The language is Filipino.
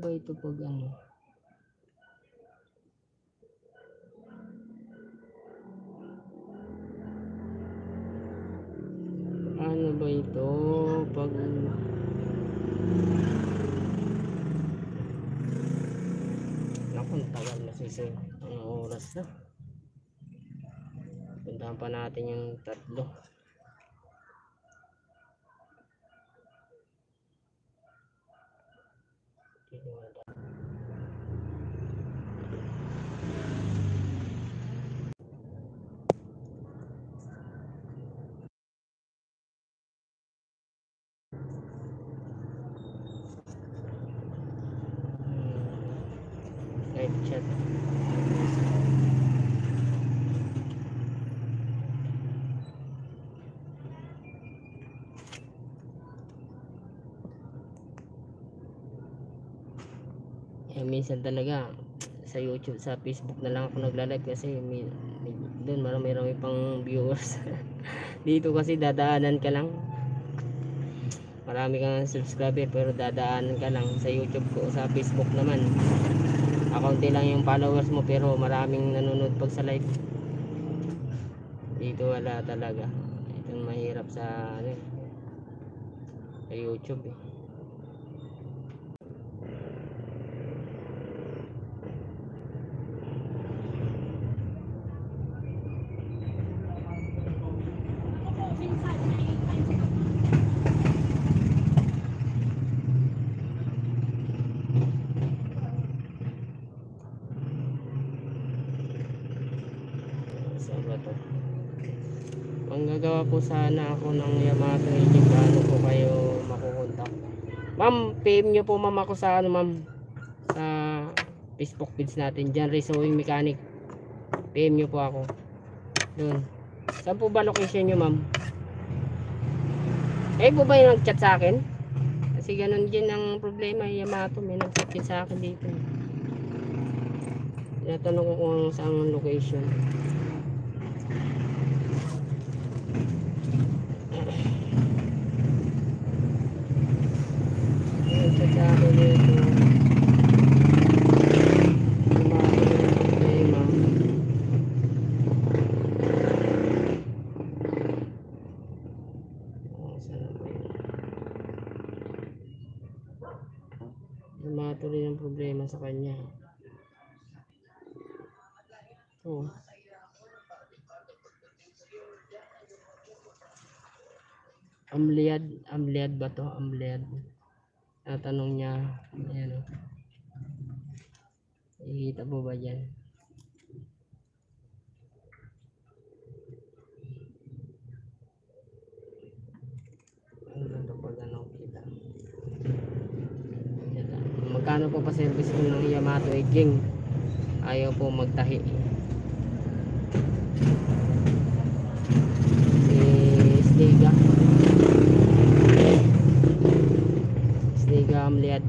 ba ito pag ano? Ano ba ito pag naku, tagal na sisi. Anong oras na? Puntahan pa natin yung tatlo. Live chat. Minsan talaga sa YouTube, sa Facebook na lang ako nagla-live kasi doon marami pang viewers. Dito kasi dadaanan ka lang, marami kang subscriber pero dadaanan ka lang. Sa YouTube ko, sa Facebook naman akaunti lang yung followers mo pero maraming nanonood pag sa live. Dito wala talaga. Ito mahirap sa ano, sa YouTube eh. Manggagawa po sana ako ng Yamato engine. Paano po kayo makukontak? Ma'am, PM nyo po ma'am ako sa ano ma'am, sa Facebook page natin dyan, Resowing Mechanic. PM nyo po ako doon. Saan po ba location nyo ma'am? Po ba yung nag-chat sa akin? Kasi ganun din ang problema, Yamato may nag-chat din sa akin dito. Tinatanong ko kung saan location. Matuloy ang problema sa kanya. Oh. Amliad ba to? Amliad. Tatanong niya, ayan o. Ikita po ba dyan? Ano to pag ano kita? Magkano po pa service ko ng Yamato engine? Ayaw po magtahi. Stiga Amliad.